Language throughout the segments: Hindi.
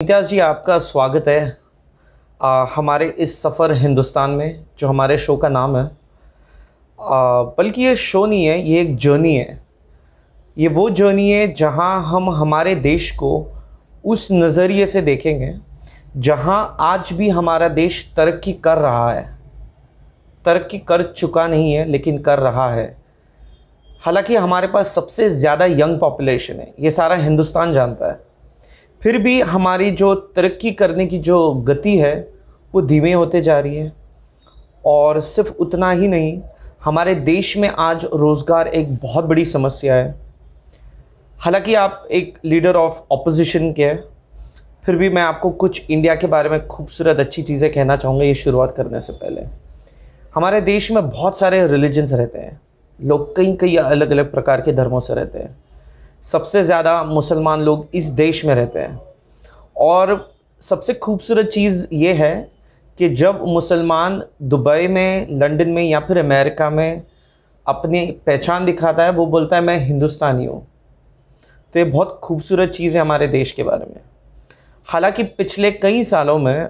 इम्तियाज़ जी, आपका स्वागत है हमारे इस सफ़र हिंदुस्तान में, जो हमारे शो का नाम है। बल्कि ये शो नहीं है, ये एक जर्नी है। ये वो जर्नी है जहां हम हमारे देश को उस नज़रिए से देखेंगे जहां आज भी हमारा देश तरक्की कर रहा है। तरक्की कर चुका नहीं है, लेकिन कर रहा है। हालांकि हमारे पास सबसे ज़्यादा यंग पॉपुलेशन है, ये सारा हिंदुस्तान जानता है। फिर भी हमारी जो तरक्की करने की जो गति है वो धीमे होते जा रही है। और सिर्फ उतना ही नहीं, हमारे देश में आज रोज़गार एक बहुत बड़ी समस्या है। हालांकि आप एक लीडर ऑफ ऑपोजिशन के हैं, फिर भी मैं आपको कुछ इंडिया के बारे में खूबसूरत अच्छी चीज़ें कहना चाहूँगा ये शुरुआत करने से पहले। हमारे देश में बहुत सारे रिलीजन्स रहते हैं, लोग कई कई अलग अलग प्रकार के धर्मों से रहते हैं। सबसे ज़्यादा मुसलमान लोग इस देश में रहते हैं। और सबसे खूबसूरत चीज़ ये है कि जब मुसलमान दुबई में, लंदन में या फिर अमेरिका में अपनी पहचान दिखाता है, वो बोलता है मैं हिंदुस्तानी हूँ। तो ये बहुत खूबसूरत चीज़ है हमारे देश के बारे में। हालांकि पिछले कई सालों में,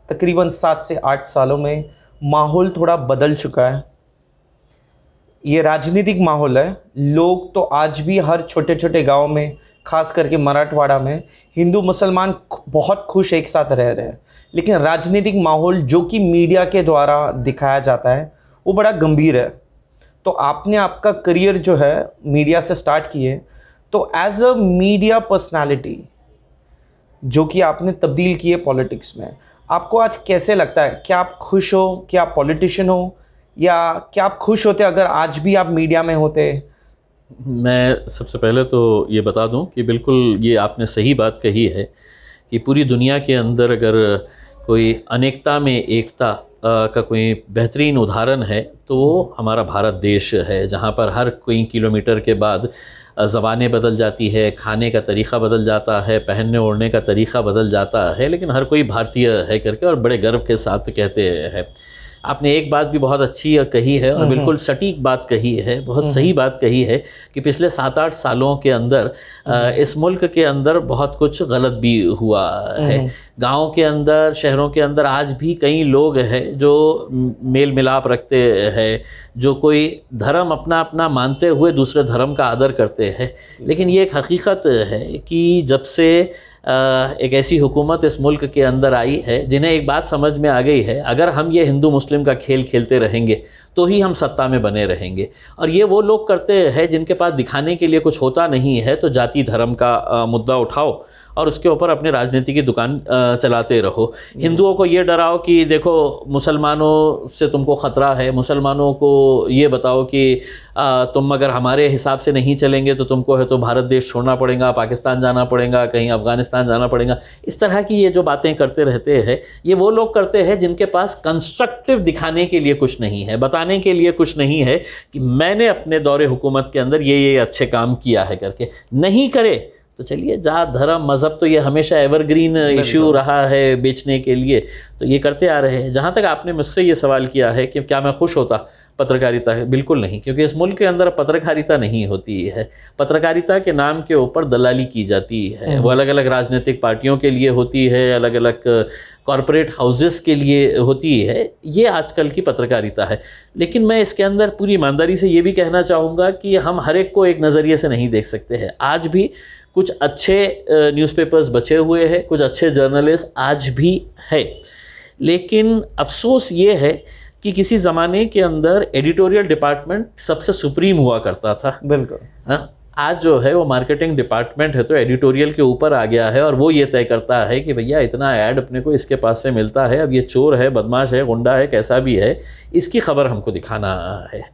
तकरीबन 7 से 8 सालों में माहौल थोड़ा बदल चुका है। ये राजनीतिक माहौल है। लोग तो आज भी हर छोटे छोटे गांव में, खास करके मराठवाड़ा में, हिंदू मुसलमान बहुत खुश एक साथ रह रहे हैं। लेकिन राजनीतिक माहौल जो कि मीडिया के द्वारा दिखाया जाता है वो बड़ा गंभीर है। तो आपने आपका करियर जो है मीडिया से स्टार्ट किए, तो एज अ मीडिया पर्सनालिटी जो कि आपने तब्दील किए पॉलिटिक्स में, आपको आज कैसे लगता है? क्या आप खुश हो? क्या आप पॉलिटिशियन हो? या क्या आप खुश होते अगर आज भी आप मीडिया में होते? मैं सबसे पहले तो ये बता दूं कि बिल्कुल ये आपने सही बात कही है कि पूरी दुनिया के अंदर अगर कोई अनेकता में एकता का कोई बेहतरीन उदाहरण है तो वो हमारा भारत देश है, जहाँ पर हर कोई किलोमीटर के बाद ज़बानें बदल जाती है, खाने का तरीक़ा बदल जाता है, पहनने ओढ़ने का तरीक़ा बदल जाता है, लेकिन हर कोई भारतीय है करके और बड़े गर्व के साथ कहते हैं। आपने एक बात भी बहुत अच्छी कही है और बिल्कुल सटीक बात कही है, बहुत सही बात कही है कि पिछले 7-8 सालों के अंदर इस मुल्क के अंदर बहुत कुछ गलत भी हुआ है। गाँव के अंदर, शहरों के अंदर आज भी कई लोग हैं जो मेल मिलाप रखते हैं, जो कोई धर्म अपना अपना मानते हुए दूसरे धर्म का आदर करते हैं। लेकिन ये एक हकीकत है कि जब से एक ऐसी हुकूमत इस मुल्क के अंदर आई है जिन्हें एक बात समझ में आ गई है, अगर हम ये हिंदू मुस्लिम का खेल खेलते रहेंगे तो ही हम सत्ता में बने रहेंगे। और ये वो लोग करते हैं जिनके पास दिखाने के लिए कुछ होता नहीं है, तो जाति धर्म का मुद्दा उठाओ और उसके ऊपर अपनी राजनीति की दुकान चलाते रहो। हिंदुओं को ये डराओ कि देखो मुसलमानों से तुमको ख़तरा है, मुसलमानों को ये बताओ कि तुम अगर हमारे हिसाब से नहीं चलेंगे तो तुमको है तो भारत देश छोड़ना पड़ेगा, पाकिस्तान जाना पड़ेगा, कहीं अफ़गानिस्तान जाना पड़ेगा। इस तरह की ये जो बातें करते रहते हैं, ये वो लोग करते हैं जिनके पास कंस्ट्रक्टिव दिखाने के लिए कुछ नहीं है, बताने के लिए कुछ नहीं है कि मैंने अपने दौरे हुकूमत के अंदर ये अच्छे काम किया है करके। नहीं करे तो चलिए, जात धर्म मज़हब तो ये हमेशा एवरग्रीन इशू रहा है बेचने के लिए, तो ये करते आ रहे हैं। जहाँ तक आपने मुझसे ये सवाल किया है कि क्या मैं खुश होता पत्रकारिता है, बिल्कुल नहीं, क्योंकि इस मुल्क के अंदर पत्रकारिता नहीं होती है। पत्रकारिता के नाम के ऊपर दलाली की जाती है। वो अलग अलग राजनीतिक पार्टियों के लिए होती है, अलग अलग कॉरपोरेट हाउसेस के लिए होती है। ये आजकल की पत्रकारिता है। लेकिन मैं इसके अंदर पूरी ईमानदारी से ये भी कहना चाहूँगा कि हम हर एक को एक नज़रिए से नहीं देख सकते हैं। आज भी कुछ अच्छे न्यूज़पेपर्स बचे हुए हैं, कुछ अच्छे जर्नलिस्ट आज भी है, लेकिन अफसोस ये है कि किसी ज़माने के अंदर एडिटोरियल डिपार्टमेंट सबसे सुप्रीम हुआ करता था। बिल्कुल। हाँ, आज जो है वो मार्केटिंग डिपार्टमेंट है, तो एडिटोरियल के ऊपर आ गया है और वो ये तय करता है कि भैया इतना ऐड अपने को इसके पास से मिलता है, अब ये चोर है, बदमाश है, गुंडा है, कैसा भी है, इसकी खबर हमको दिखाना है।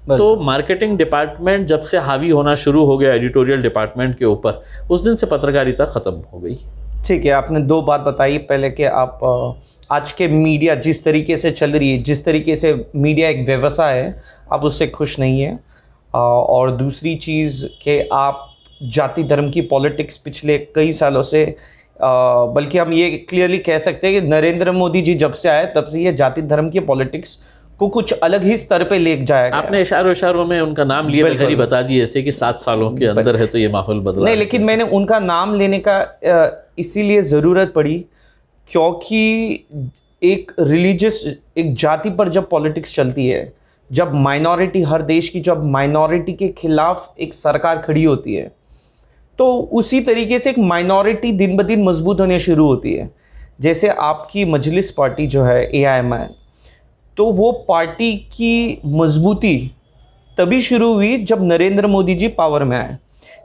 तो मार्केटिंग डिपार्टमेंट जब से हावी होना शुरू हो गया एडिटोरियल डिपार्टमेंट के ऊपर, उस दिन से पत्रकारिता ख़त्म हो गई। ठीक है, आपने 2 बात बताई। पहले कि आप आज के मीडिया जिस तरीके से चल रही है, जिस तरीके से मीडिया एक व्यवसाय है, आप उससे खुश नहीं है। और दूसरी चीज़ कि आप जाति धर्म की पॉलिटिक्स पिछले कई सालों से, बल्कि हम ये क्लियरली कह सकते हैं कि नरेंद्र मोदी जी जब से आए तब से ये जाति धर्म की पॉलिटिक्स को कुछ अलग ही स्तर पे ले जाया गया। आपने इशारों में उनका नाम लिए बगैर ही बता दिए थे कि 7 सालों के अंदर है तो ये माहौल बदला नहीं, लेकिन मैंने उनका नाम लेने का इसीलिए ज़रूरत पड़ी क्योंकि एक रिलीजियस, एक जाति पर जब पॉलिटिक्स चलती है, जब माइनॉरिटी, हर देश की जब माइनॉरिटी के खिलाफ एक सरकार खड़ी होती है, तो उसी तरीके से एक माइनॉरिटी दिन ब दिन मजबूत होने शुरू होती है। जैसे आपकी मजलिस पार्टी जो है AIMI, तो वो पार्टी की मजबूती तभी शुरू हुई जब नरेंद्र मोदी जी पावर में आए।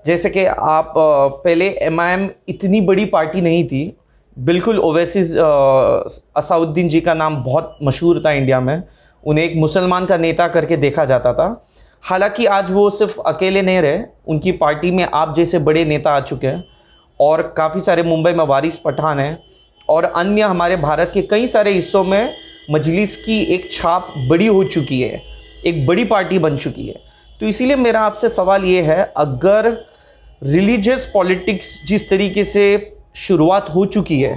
जैसे कि आप पहले MIM इतनी बड़ी पार्टी नहीं थी, बिल्कुल ओवैसी असाउद्दीन जी का नाम बहुत मशहूर था इंडिया में, उन्हें एक मुसलमान का नेता करके देखा जाता था। हालांकि आज वो सिर्फ अकेले नहीं रहे, उनकी पार्टी में आप जैसे बड़े नेता आ चुके हैं और काफ़ी सारे मुंबई में वारिस पठान हैं और अन्य हमारे भारत के कई सारे हिस्सों में मजलिस की एक छाप बड़ी हो चुकी है, एक बड़ी पार्टी बन चुकी है। तो इसीलिए मेरा आपसे सवाल ये है, अगर रिलीजियस पॉलिटिक्स जिस तरीके से शुरुआत हो चुकी है,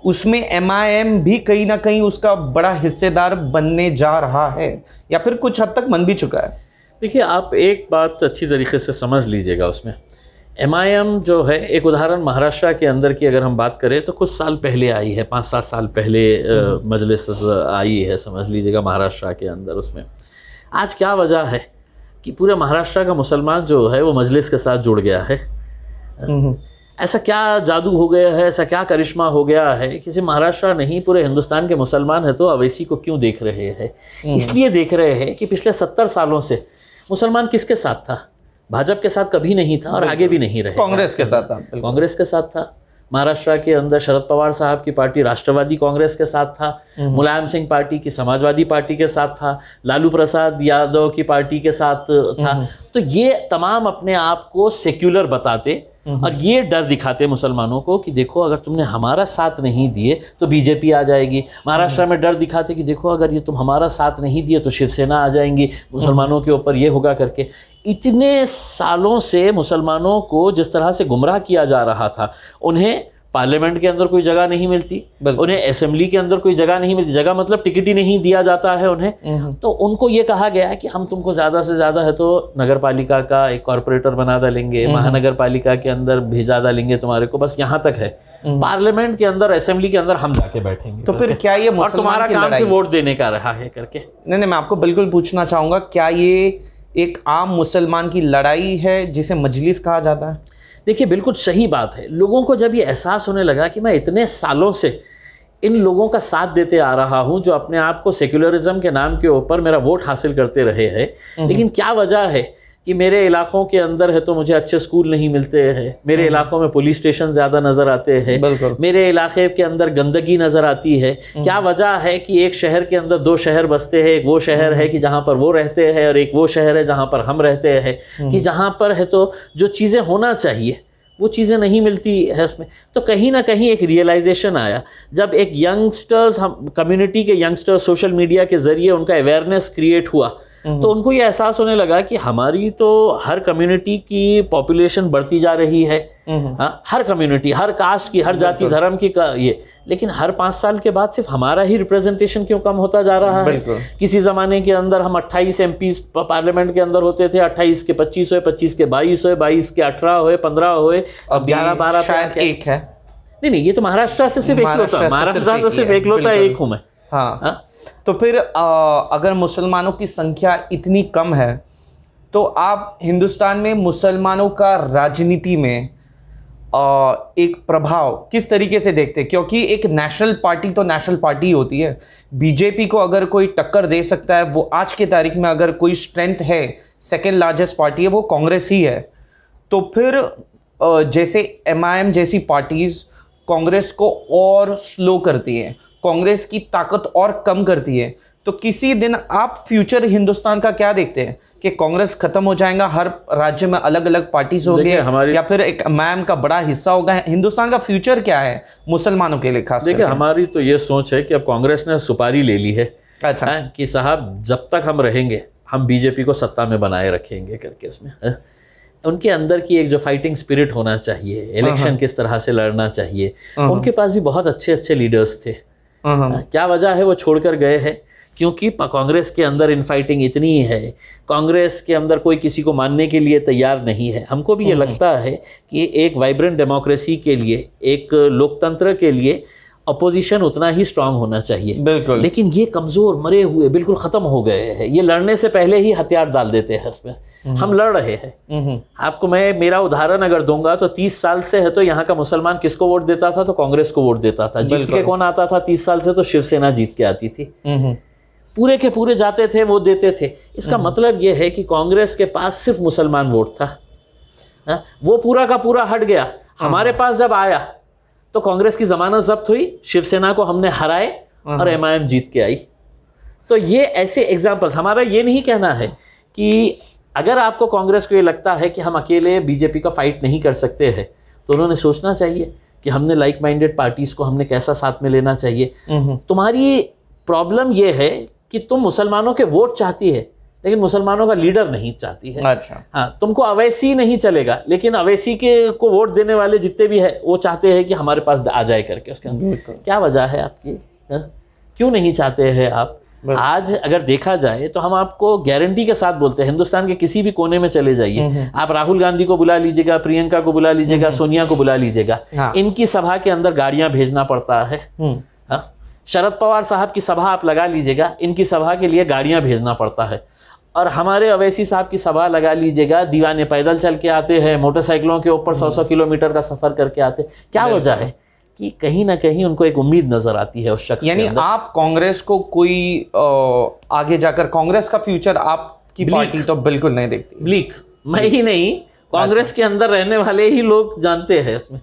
उसमें MIM भी कहीं ना कहीं उसका बड़ा हिस्सेदार बनने जा रहा है या फिर कुछ हद तक बन भी चुका है। देखिए, आप एक बात अच्छी तरीके से समझ लीजिएगा उसमें। MIM जो है, एक उदाहरण महाराष्ट्र के अंदर की अगर हम बात करें तो कुछ साल पहले आई है, 5-7 साल पहले मजलिस आई है, समझ लीजिएगा महाराष्ट्र के अंदर। उसमें आज क्या वजह है कि पूरे महाराष्ट्र का मुसलमान जो है वो मजलिस के साथ जुड़ गया है। ऐसा क्या जादू हो गया है, ऐसा क्या करिश्मा हो गया है, किसी महाराष्ट्र नहीं पूरे हिंदुस्तान के मुसलमान है तो अवैसी को क्यों देख रहे हैं? इसलिए देख रहे हैं कि पिछले 70 सालों से मुसलमान किसके साथ था? भाजपा के साथ कभी नहीं था और आगे भी नहीं रहे, कांग्रेस के साथ था। कांग्रेस के साथ था। महाराष्ट्र के अंदर शरद पवार साहब की पार्टी राष्ट्रवादी कांग्रेस के साथ था, मुलायम सिंह पार्टी की समाजवादी पार्टी के साथ था, लालू प्रसाद यादव की पार्टी के साथ था। तो ये तमाम अपने आप को सेक्युलर बताते और ये डर दिखाते मुसलमानों को कि देखो अगर तुमने हमारा साथ नहीं दिए तो बीजेपी आ जाएगी। महाराष्ट्र में डर दिखाते कि देखो अगर ये तुम हमारा साथ नहीं दिए तो शिवसेना आ जाएंगी, मुसलमानों के ऊपर ये होगा करके। इतने सालों से मुसलमानों को जिस तरह से गुमराह किया जा रहा था, उन्हें पार्लियामेंट के अंदर कोई जगह नहीं मिलती, उन्हें असेंबली के अंदर कोई जगह नहीं मिलती, जगह मतलब टिकट ही नहीं दिया जाता है उन्हें। तो उनको ये कहा गया है कि हम तुमको ज़्यादा से ज़्यादा है तो नगर पालिका का एक कॉरपोरेटर बना डालेंगे, महानगर पालिका के अंदर भेजा डालेंगे तुम्हारे को, बस यहाँ तक है। पार्लियामेंट के अंदर, असेंबली के अंदर हम जाके बैठेंगे। तो फिर क्या ये और तुम्हारा काम से वोट देने का रहा है करके? नहीं, मैं आपको बिल्कुल पूछना चाहूँगा, क्या ये एक आम मुसलमान की लड़ाई है जिसे मजलिस कहा जाता है? देखिए, बिल्कुल सही बात है। लोगों को जब ये एहसास होने लगा कि मैं इतने सालों से इन लोगों का साथ देते आ रहा हूं जो अपने आप को सेक्युलरिज्म के नाम के ऊपर मेरा वोट हासिल करते रहे हैं, लेकिन क्या वजह है कि मेरे इलाकों के अंदर है तो मुझे अच्छे स्कूल नहीं मिलते हैं, मेरे इलाकों में पुलिस स्टेशन ज़्यादा नज़र आते हैं, मेरे इलाके के अंदर गंदगी नज़र आती है। क्या वजह है कि एक शहर के अंदर 2 शहर बसते हैं, एक वो शहर है कि जहाँ पर वो रहते हैं और एक वो शहर है जहाँ पर हम रहते हैं, कि जहाँ पर है तो जो चीज़ें होना चाहिए वो चीज़ें नहीं मिलती है उसमें। तो कहीं ना कहीं एक रियलाइजेशन आया जब एक यंगस्टर्स, हम कम्युनिटी के यंगस्टर्स सोशल मीडिया के ज़रिए उनका अवेयरनेस क्रिएट हुआ, तो उनको ये एहसास होने लगा कि हमारी तो हर कम्युनिटी की पॉपुलेशन बढ़ती जा रही है, हर कम्युनिटी, हर कास्ट की, हर जाति धर्म की ये, लेकिन हर 5 साल के बाद सिर्फ हमारा ही रिप्रेजेंटेशन क्यों कम होता जा रहा है? किसी ज़माने के अंदर हम 28 MPs पार्लियामेंट के अंदर होते थे, 28 के 25 हुए, 25 के 22 हुए, 22 के 18 हुए, 15 हुए, अब 11-12 शायद एक है। नहीं, ये तो महाराष्ट्र से सिर्फ एकलौता, महाराष्ट्र से सिर्फ एकलौता एक हूँ मैं। हाँ, तो फिर अगर मुसलमानों की संख्या इतनी कम है तो आप हिंदुस्तान में मुसलमानों का राजनीति में एक प्रभाव किस तरीके से देखते हैं? क्योंकि एक नेशनल पार्टी तो नेशनल पार्टी होती है, बीजेपी को अगर कोई टक्कर दे सकता है, वो आज के तारीख में अगर कोई स्ट्रेंथ है, सेकेंड लार्जेस्ट पार्टी है वो कांग्रेस ही है। तो फिर जैसे MIM जैसी पार्टीज कांग्रेस को और स्लो करती है, कांग्रेस की ताकत और कम करती है, तो किसी दिन आप फ्यूचर हिंदुस्तान का क्या देखते हैं कि कांग्रेस खत्म हो जाएगा, हर राज्य में अलग अलग पार्टीज होंगे या फिर एक MIM का बड़ा हिस्सा होगा? हिंदुस्तान का फ्यूचर क्या है मुसलमानों के लिए खास? देखिए, हमारी तो ये सोच है कि अब कांग्रेस ने सुपारी ले ली है, अच्छा, कि साहब जब तक हम रहेंगे हम बीजेपी को सत्ता में बनाए रखेंगे करके। उसमें उनके अंदर की एक जो फाइटिंग स्पिरिट होना चाहिए, इलेक्शन किस तरह से लड़ना चाहिए, उनके पास भी बहुत अच्छे अच्छे लीडर्स थे। क्या वजह है वो छोड़कर गए हैं? क्योंकि कांग्रेस के अंदर इनफाइटिंग इतनी है, कांग्रेस के अंदर कोई किसी को मानने के लिए तैयार नहीं है। हमको भी ये लगता है कि एक वाइब्रेंट डेमोक्रेसी के लिए, एक लोकतंत्र के लिए अपोजिशन उतना ही स्ट्रांग होना चाहिए। बिल्कुल। लेकिन ये कमज़ोर, मरे हुए, बिल्कुल ख़त्म हो गए हैं। ये लड़ने से पहले ही हथियार डाल देते हैं उसमें। हम लड़ रहे हैं। आपको मैं मेरा उदाहरण अगर दूंगा तो 30 साल से है तो यहाँ का मुसलमान किसको वोट देता था? तो कांग्रेस को वोट देता था। जीत के कौन आता था 30 साल से? तो शिवसेना जीत के आती थी। पूरे के पूरे जाते थे, वो देते थे। इसका मतलब ये है कि कांग्रेस के पास सिर्फ मुसलमान वोट था। वो पूरा का पूरा हट गया। हमारे पास जब आया तो कांग्रेस की जमानत जब्त हुई, शिवसेना को हमने हराए और एमआईएम जीत के आई। तो ये ऐसे एग्जाम्पल्स। हमारा ये नहीं कहना है कि अगर आपको कांग्रेस को ये लगता है कि हम अकेले बीजेपी का फाइट नहीं कर सकते हैं, तो उन्होंने सोचना चाहिए कि हमने लाइक माइंडेड पार्टीज को हमने कैसा साथ में लेना चाहिए। तुम्हारी प्रॉब्लम ये है कि तुम मुसलमानों के वोट चाहती है लेकिन मुसलमानों का लीडर नहीं चाहती है। अच्छा। हाँ, तुमको अवैसी नहीं चलेगा, लेकिन अवैसी के को वोट देने वाले जितने भी है वो चाहते हैं कि हमारे पास आ जाए करके। उसके अंदर क्या वजह है आपकी? क्यों नहीं चाहते हैं आप? आज अगर देखा जाए तो हम आपको गारंटी के साथ बोलते हैं, हिंदुस्तान के किसी भी कोने में चले जाइए, आप राहुल गांधी को बुला लीजिएगा, प्रियंका को बुला लीजिएगा, सोनिया को बुला लीजिएगा, इनकी सभा के अंदर गाड़ियां भेजना पड़ता है। शरद पवार साहब की सभा आप लगा लीजिएगा, इनकी सभा के लिए गाड़ियां भेजना पड़ता है। और हमारे अवैसी साहब की सभा लगा लीजिएगा, दीवाने पैदल चल के आते हैं, मोटरसाइकिलों के ऊपर 100-100 किलोमीटर का सफ़र करके आते। क्या वजह है? कि कहीं ना कहीं उनको एक उम्मीद नजर आती है उस शख्स। यानी आप कांग्रेस को कोई आगे जाकर कांग्रेस का फ्यूचर आपकी पार्टी तो बिल्कुल नहीं देखती। ब्लीक मैं ही नहीं, कांग्रेस के अंदर रहने वाले ही लोग जानते हैं। इसमें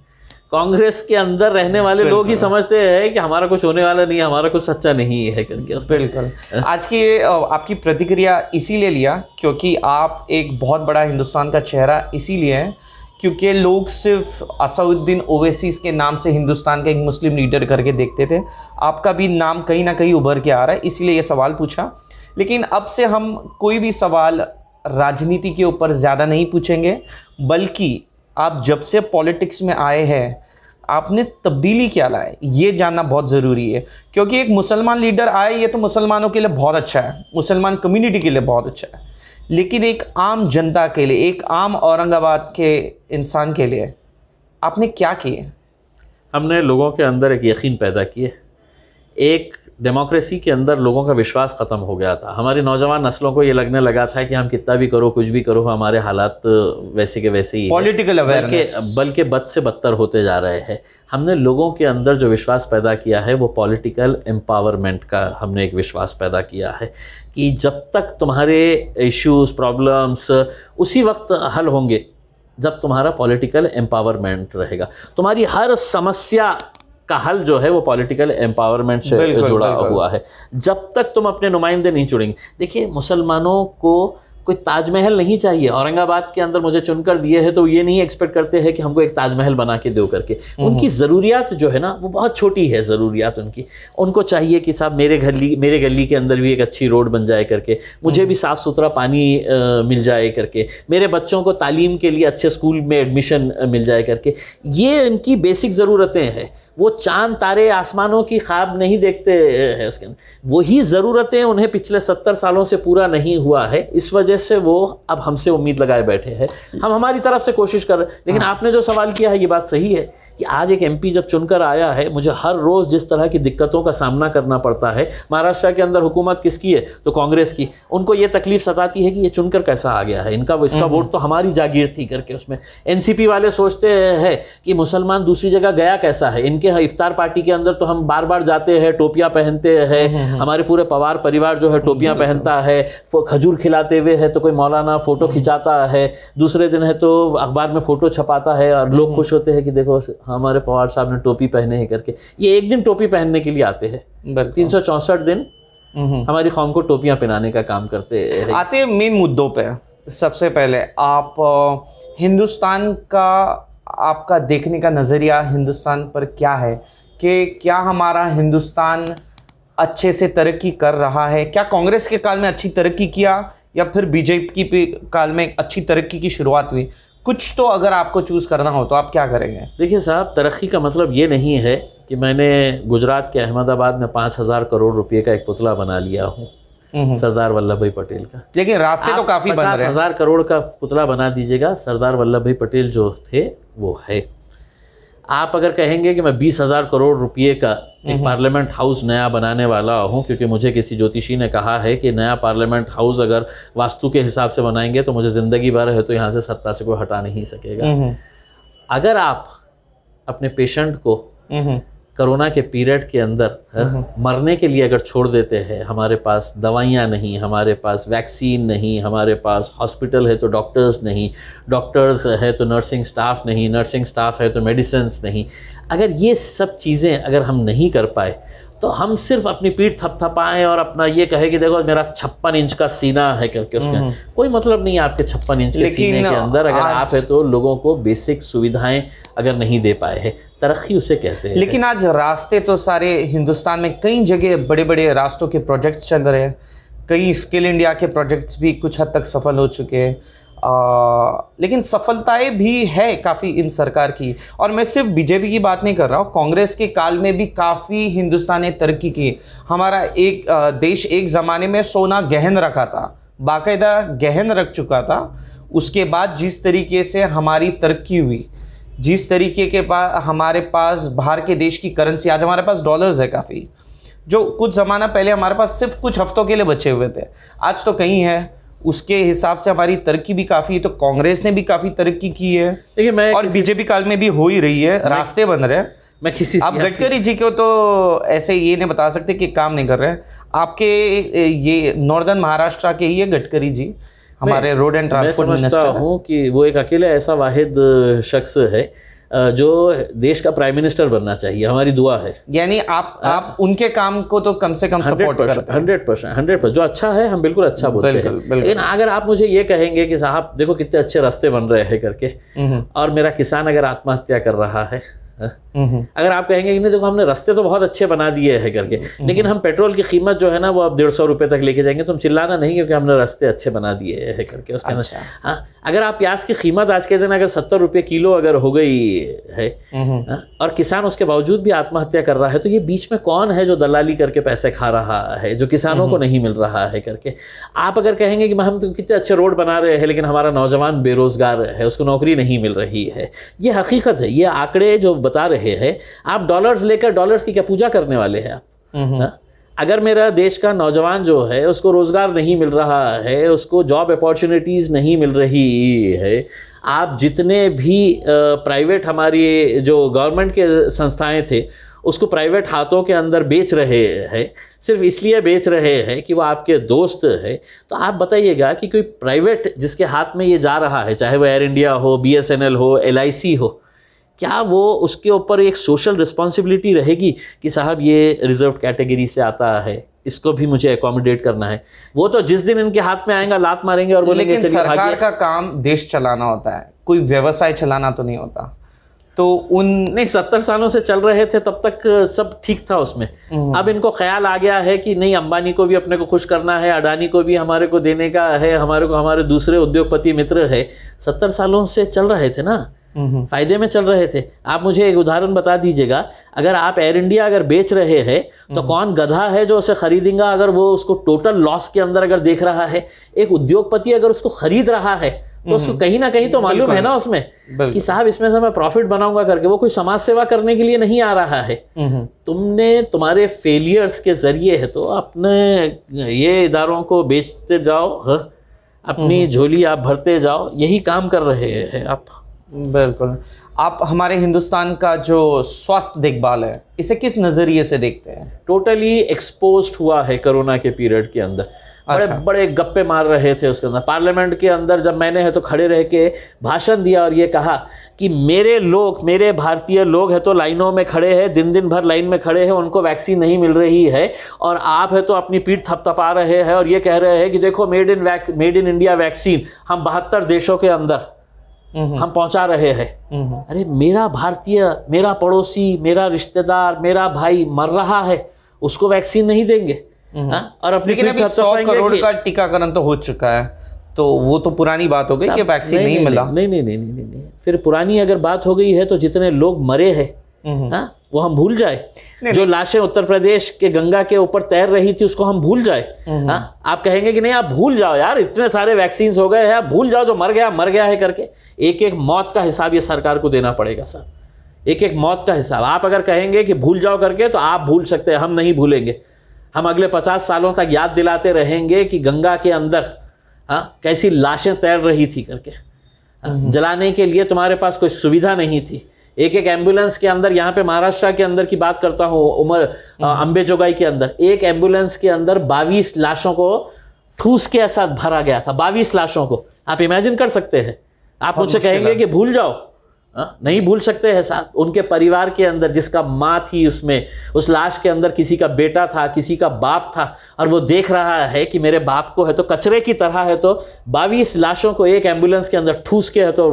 कांग्रेस के अंदर रहने वाले लोग ही समझते हैं कि हमारा कुछ होने वाला नहीं है, हमारा कुछ सच्चा नहीं है करके। बिल्कुल। आज की आपकी प्रतिक्रिया इसीलिए लिया क्योंकि आप एक बहुत बड़ा हिंदुस्तान का चेहरा इसीलिए हैं क्योंकि लोग सिर्फ असउद्दीन ओवैसी के नाम से हिंदुस्तान का एक मुस्लिम लीडर करके देखते थे। आपका भी नाम कहीं ना कहीं उभर के आ रहा है, इसीलिए ये सवाल पूछा। लेकिन अब से हम कोई भी सवाल राजनीति के ऊपर ज़्यादा नहीं पूछेंगे, बल्कि आप जब से पॉलिटिक्स में आए हैं आपने तब्दीली क्या लाए ये जानना बहुत ज़रूरी है। क्योंकि एक मुसलमान लीडर आए ये तो मुसलमानों के लिए बहुत अच्छा है, मुसलमान कम्युनिटी के लिए बहुत अच्छा है, लेकिन एक आम जनता के लिए, एक आम औरंगाबाद के इंसान के लिए आपने क्या किए? हमने लोगों के अंदर एक यकीन पैदा किए। एक डेमोक्रेसी के अंदर लोगों का विश्वास ख़त्म हो गया था। हमारी नौजवान नस्लों को ये लगने लगा था कि हम कितना भी करो, कुछ भी करो, हमारे हालात वैसे के वैसे ही पॉलिटिकल अवेयरनेस बल्कि बद से बदतर होते जा रहे हैं। हमने लोगों के अंदर जो विश्वास पैदा किया है वो पॉलिटिकल एम्पावरमेंट का हमने एक विश्वास पैदा किया है कि जब तक तुम्हारे इश्यूज़, प्रॉब्लम्स उसी वक्त हल होंगे जब तुम्हारा पॉलिटिकल एम्पावरमेंट रहेगा। तुम्हारी हर समस्या का हल जो है वो पॉलिटिकल एम्पावरमेंट से जुड़ा हुआ है। जब तक तुम अपने नुमाइंदे नहीं चुनेंगे, देखिए मुसलमानों को कोई ताजमहल नहीं चाहिए। औरंगाबाद के अंदर मुझे चुनकर दिए है तो ये नहीं एक्सपेक्ट करते हैं कि हमको एक ताजमहल बना के दो करके। उनकी ज़रूरियात जो है ना वो बहुत छोटी है ज़रूरियात उनकी। उनको चाहिए कि साहब मेरे गली के अंदर भी एक अच्छी रोड बन जाए करके, मुझे भी साफ़ सुथरा पानी मिल जाए करके, मेरे बच्चों को तालीम के लिए अच्छे स्कूल में एडमिशन मिल जाए करके। ये इनकी बेसिक ज़रूरतें हैं। वो चांद तारे आसमानों की ख्वाब नहीं देखते हैं उसके अंदर। वही ज़रूरतें उन्हें पिछले 70 सालों से पूरा नहीं हुआ है, इस वजह से वो अब हमसे उम्मीद लगाए बैठे हैं। हम हमारी तरफ से कोशिश कर रहे हैं। लेकिन आपने जो सवाल किया है ये बात सही है कि आज एक एमपी जब चुनकर आया है, मुझे हर रोज़ जिस तरह की दिक्कतों का सामना करना पड़ता है। महाराष्ट्र के अंदर हुकूमत किसकी है? तो कांग्रेस की। उनको ये तकलीफ सताती है कि ये चुनकर कैसा आ गया है, इसका वोट तो हमारी जागीर थी करके। उसमें एनसीपी वाले सोचते हैं कि मुसलमान दूसरी जगह गया कैसा है, इनके इफ्तार पार्टी के अंदर तो हम बार बार जाते हैं, टोपियां पहनते हैं, हमारे पूरे पवार परिवार जो है टोपियां पहनता है, खजूर खिलाते हुए है तो कोई मौलाना फ़ोटो खिंचाता है, दूसरे दिन है तो अखबार में फ़ोटो छपाता है और लोग खुश होते हैं कि देखो हमारे पवार साहब ने टोपी पहने हैं करके। ये एक दिन टोपी पहनने के लिए आते हैं, 364 दिन हमारी कौम को टोपियां पहनाने का काम करते हैं। आते हैं मेन मुद्दों पे। सबसे पहले आप हिंदुस्तान का, आपका देखने का नज़रिया हिंदुस्तान पर क्या है कि क्या हमारा हिंदुस्तान अच्छे से तरक्की कर रहा है? क्या कांग्रेस के काल में अच्छी तरक्की किया या फिर बीजेपी के काल में अच्छी तरक्की की शुरुआत हुई? कुछ तो अगर आपको चूज़ करना हो तो आप क्या करेंगे? देखिए साहब, तरक्की का मतलब ये नहीं है कि मैंने गुजरात के अहमदाबाद में 5,000 करोड़ रुपए का एक पुतला बना लिया हूँ सरदार वल्लभ भाई पटेल का। लेकिन रास्ते तो काफी बन रहे हैं। 50,000 करोड़ का पुतला बना दीजिएगा, सरदार वल्लभ भाई पटेल जो थे वो है। आप अगर कहेंगे कि मैं 20,000 करोड़ रुपए का एक पार्लियामेंट हाउस नया बनाने वाला हूं, क्योंकि मुझे किसी ज्योतिषी ने कहा है कि नया पार्लियामेंट हाउस अगर वास्तु के हिसाब से बनाएंगे तो मुझे ज़िंदगी भर है तो यहाँ से सत्ता से कोई हटा नहीं सकेगा। अगर आप अपने पेशेंट को कोरोना के पीरियड के अंदर मरने के लिए अगर छोड़ देते हैं, हमारे पास दवाइयाँ नहीं, हमारे पास वैक्सीन नहीं, हमारे पास हॉस्पिटल है तो डॉक्टर्स नहीं, डॉक्टर्स है तो नर्सिंग स्टाफ नहीं, नर्सिंग स्टाफ है तो मेडिसिन्स नहीं, अगर ये सब चीज़ें अगर हम नहीं कर पाए तो हम सिर्फ अपनी पीठ थपथपाएं और अपना ये कहे कि देखो मेरा 56 इंच का सीना है करके, उसका कोई मतलब नहीं है आपके 56 इंच के सीने के अंदर अगर आप है तो लोगों को बेसिक सुविधाएं अगर नहीं दे पाए हैं, तरक्की उसे कहते हैं। लेकिन आज रास्ते तो सारे हिंदुस्तान में कई जगह बड़े बड़े रास्तों के प्रोजेक्ट्स चल रहे हैं, कई स्किल इंडिया के प्रोजेक्ट्स भी कुछ हद तक सफल हो चुके हैं, लेकिन सफलताएं भी है काफ़ी इन सरकार की। और मैं सिर्फ बीजेपी की बात नहीं कर रहा हूँ, कांग्रेस के काल में भी काफ़ी हिंदुस्तान ने तरक्की की। हमारा एक देश एक ज़माने में सोना गहन रखा था, बाकायदा गहन रख चुका था। उसके बाद जिस तरीके से हमारी तरक्की हुई, जिस तरीके के पास हमारे पास बाहर के देश की करेंसी, आज हमारे पास डॉलर्स है काफ़ी, जो कुछ ज़माना पहले हमारे पास सिर्फ कुछ हफ्तों के लिए बचे हुए थे, आज तो कहीं है। उसके हिसाब से हमारी तरक्की भी काफ़ी है। तो कांग्रेस ने भी काफ़ी तरक्की की है, देखिए मैं और बीजेपी काल में भी हो ही रही है, रास्ते बन रहे हैं। मैं किसी आप गडकरी जी को तो ऐसे ये नहीं बता सकते कि काम नहीं कर रहे हैं। आपके ये नॉर्दर्न महाराष्ट्र के ही है गडकरी जी, हमारे रोड एंड ट्रांसपोर्ट मिनिस्टर हूँ कि वो एक अकेले ऐसा वाहिद शख्स है जो देश का प्राइम मिनिस्टर बनना चाहिए, हमारी दुआ है। यानी आप उनके काम को तो कम से कम सपोर्ट करते हैं। 100% जो अच्छा है हम बिल्कुल अच्छा बोलते हैं। लेकिन अगर आप मुझे ये कहेंगे कि साहब देखो कितने अच्छे रास्ते बन रहे हैं करके, और मेरा किसान अगर आत्महत्या कर रहा है, अगर आप कहेंगे कि नहीं देखो हमने रास्ते तो बहुत अच्छे बना दिए हैं करके, लेकिन हम पेट्रोल की कीमत जो है ना वो अब 150 रुपये तक लेके जाएंगे, तुम चिल्लाना नहीं क्योंकि हमने रास्ते अच्छे बना दिए हैं करके उसके अंदर। हाँ, अगर आप प्याज की कीमत आज के दिन अगर 70 रुपये किलो अगर हो गई है और किसान उसके बावजूद भी आत्महत्या कर रहा है, तो ये बीच में कौन है जो दलाली करके पैसे खा रहा है, जो किसानों को नहीं मिल रहा है करके। आप अगर कहेंगे कि हम तो कितने अच्छे रोड बना रहे हैं लेकिन हमारा नौजवान बेरोजगार है, उसको नौकरी नहीं मिल रही है, ये हकीकत है, ये आंकड़े जो बता रहे हैं। आप डॉलर्स लेकर डॉलर्स की क्या पूजा करने वाले हैं आप? अगर मेरा देश का नौजवान जो है उसको रोजगार नहीं मिल रहा है, उसको जॉब अपॉर्चुनिटीज नहीं मिल रही है, आप जितने भी प्राइवेट हमारी जो गवर्नमेंट के संस्थाएं थे उसको प्राइवेट हाथों के अंदर बेच रहे हैं, सिर्फ इसलिए बेच रहे हैं कि वो आपके दोस्त है, तो आप बताइएगा कि कोई प्राइवेट जिसके हाथ में ये जा रहा है, चाहे वो एयर इंडिया हो, BSNL हो, LIC हो, क्या वो उसके ऊपर एक सोशल रिस्पॉन्सिबिलिटी रहेगी कि साहब ये रिजर्व कैटेगरी से आता है, इसको भी मुझे अकोमोडेट करना है? वो तो जिस दिन इनके हाथ में आएगा लात मारेंगे और बोलेंगे लेकिन सरकार का काम देश चलाना होता है, कोई व्यवसाय चलाना तो नहीं होता। तो नहीं 70 सालों से चल रहे थे तब तक सब ठीक था उसमें। अब इनको ख्याल आ गया है कि नहीं अंबानी को भी अपने को खुश करना है, अडानी को भी हमारे को देने का है, हमारे को हमारे दूसरे उद्योगपति मित्र है। 70 सालों से चल रहे थे ना, फायदे में चल रहे थे। आप मुझे एक उदाहरण बता दीजिएगा, अगर आप एयर इंडिया अगर बेच रहे हैं तो कौन गधा है जो उसे खरीदेगा अगर वो उसको टोटल लॉस के अंदर अगर देख रहा है? एक उद्योगपति अगर उसको खरीद रहा है तो उसको कहीं ना कहीं तो मालूम है ना उसमें कि साहब इसमें से मैं प्रॉफिट बनाऊंगा करके। वो कोई समाज सेवा करने के लिए नहीं आ रहा है। तुमने तुम्हारे फेलियर्स के जरिए है तो अपने ये इदारों को बेचते जाओ, अपनी झोली आप भरते जाओ, यही काम कर रहे हैं आप। बिल्कुल। आप हमारे हिंदुस्तान का जो स्वास्थ्य देखभाल है इसे किस नज़रिए से देखते हैं? टोटली एक्सपोज्ड हुआ है कोरोना के पीरियड के अंदर। बड़े बड़े गप्पे मार रहे थे उसके अंदर। पार्लियामेंट के अंदर जब मैंने है तो खड़े रह के भाषण दिया और ये कहा कि मेरे लोग, मेरे भारतीय लोग है तो लाइनों में खड़े हैं, दिन दिन भर लाइन में खड़े हैं, उनको वैक्सीन नहीं मिल रही है और आप है तो अपनी पीठ थपथपा रहे हैं और ये कह रहे हैं कि देखो मेड इन इंडिया वैक्सीन हम 72 देशों के अंदर हम पहुंचा रहे हैं। अरे मेरा भारतीय, मेरा पड़ोसी, मेरा रिश्तेदार, मेरा भाई मर रहा है, उसको वैक्सीन नहीं देंगे और अपनी 100 करोड़ का टीकाकरण तो हो चुका है, तो वो तो पुरानी बात हो गई कि वैक्सीन नहीं मिला। नहीं, फिर पुरानी अगर बात हो गई है तो जितने लोग मरे हैं वो हम भूल जाए? जो लाशें उत्तर प्रदेश के गंगा के ऊपर तैर रही थी उसको हम भूल जाए? हाँ, आप कहेंगे कि नहीं आप भूल जाओ यार, इतने सारे वैक्सीन हो गए हैं, आप भूल जाओ, जो मर गया है करके। एक एक मौत का हिसाब ये सरकार को देना पड़ेगा सर, एक एक मौत का हिसाब। आप अगर कहेंगे कि भूल जाओ करके तो आप भूल सकते हैं, हम नहीं भूलेंगे। हम अगले 50 सालों तक याद दिलाते रहेंगे कि गंगा के अंदर कैसी लाशें तैर रही थी करके। जलाने के लिए तुम्हारे पास कोई सुविधा नहीं थी। एक एक एम्बुलेंस के अंदर, यहाँ पे महाराष्ट्र के अंदर की बात करता हूँ, अंबेजोगाई के अंदर एक एम्बुलेंस के अंदर 22 लाशों को ठूस के साथ भरा गया था। 22 लाशों को आप इमेजिन कर सकते हैं? आप मुझसे कहेंगे कि भूल जाओ, नहीं भूल सकते हैं साहब। उनके परिवार के अंदर जिसका माँ थी, उसमें उस लाश के अंदर किसी का बेटा था, किसी का बाप था, और वो देख रहा है कि मेरे बाप को है तो कचरे की तरह है तो 22 लाशों को एक एम्बुलेंस के अंदर ठूस के है तो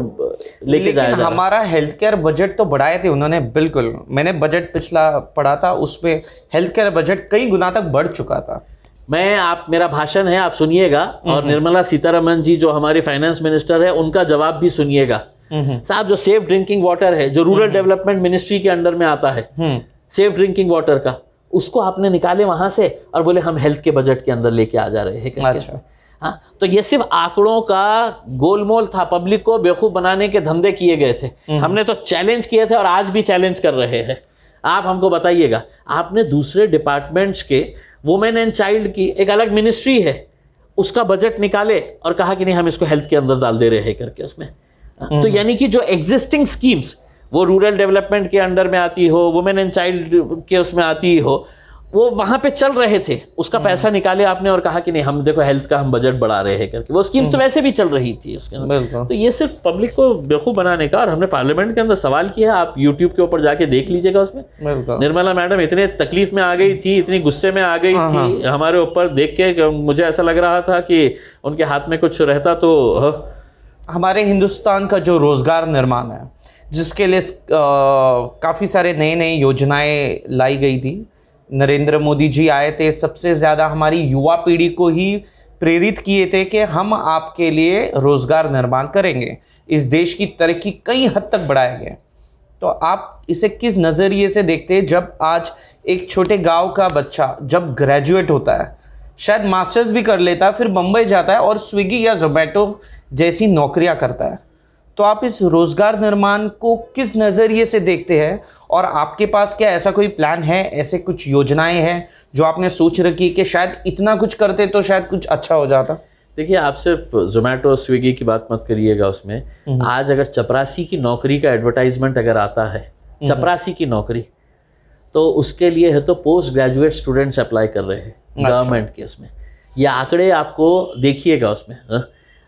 लेके जाया जा रहा है। हमारा हेल्थ केयर बजट तो बढ़ाए थे उन्होंने, बिल्कुल। मैंने बजट पिछला पढ़ा था, उसमें हेल्थ केयर बजट कई गुना तक बढ़ चुका था। मेरा भाषण है, आप सुनिएगा, और निर्मला सीतारमण जी जो हमारी फाइनेंस मिनिस्टर है उनका जवाब भी सुनिएगा। साहब, जो सेफ ड्रिंकिंग वाटर है, जो रूरल डेवलपमेंट मिनिस्ट्री के अंडर में आता है, सेफ ड्रिंकिंग वाटर का, उसको आपने निकाले वहां से और बोले हम हेल्थ के बजट के अंदर लेके आ जा रहे हैं करके। अच्छा। हाँ, तो ये सिर्फ आंकड़ों का गोलमोल था, पब्लिक को बेवकूफ बनाने के धंधे किए गए थे। हमने तो चैलेंज किए थे और आज भी चैलेंज कर रहे हैं। आप हमको बताइएगा, आपने दूसरे डिपार्टमेंट्स के वुमेन एंड चाइल्ड की एक अलग मिनिस्ट्री है, उसका बजट निकाले और कहा कि नहीं हम इसको हेल्थ के अंदर डाल दे रहे हैं करके उसमें। तो यानी कि जो एग्जिस्टिंग स्कीम्स वो रूरल डेवलपमेंट के अंडर में आती हो, वुमेन एंड चाइल्ड के उसमें आती हो, वो वहां पे चल रहे थे, उसका पैसा निकाले आपने और कहा कि नहीं हम देखो हेल्थ का हम बजट बढ़ा रहे हैं करके। वो स्कीम्स तो वैसे भी चल रही थी उसके अंदर। तो ये सिर्फ पब्लिक को बेवकूफ बनाने का। और हमने पार्लियामेंट के अंदर सवाल किया, आप यूट्यूब के ऊपर जाके देख लीजिएगा। उसमें निर्मला मैडम इतने तकलीफ में आ गई थी, इतनी गुस्से में आ गई थी हमारे ऊपर देख के, मुझे ऐसा लग रहा था कि उनके हाथ में कुछ रहता तो। हमारे हिंदुस्तान का जो रोजगार निर्माण है, जिसके लिए काफ़ी सारे नई नई योजनाएं लाई गई थी, नरेंद्र मोदी जी आए थे, सबसे ज़्यादा हमारी युवा पीढ़ी को ही प्रेरित किए थे कि हम आपके लिए रोजगार निर्माण करेंगे, इस देश की तरक्की कई हद तक बढ़ाएंगे। तो आप इसे किस नज़रिए से देखते हैं जब आज एक छोटे गांव का बच्चा जब ग्रेजुएट होता है, शायद मास्टर्स भी कर लेता है, फिर मुंबई जाता है और स्विगी या जोमेटो जैसी नौकरियां करता है, तो आप इस रोजगार निर्माण को किस नज़रिए से देखते हैं? और आपके पास क्या ऐसा कोई प्लान है, ऐसे कुछ योजनाएं हैं जो आपने सोच रखी कि शायद इतना कुछ करते तो शायद कुछ अच्छा हो जाता? देखिए, आप सिर्फ जोमेटो स्विगी की बात मत करिएगा उसमें। आज अगर चपरासी की नौकरी का एडवर्टाइजमेंट अगर आता है, चपरासी की नौकरी, तो उसके लिए है तो पोस्ट ग्रेजुएट स्टूडेंट्स अप्लाई कर रहे हैं गवर्नमेंट के उसमें। ये आंकड़े आपको देखिएगा उसमें।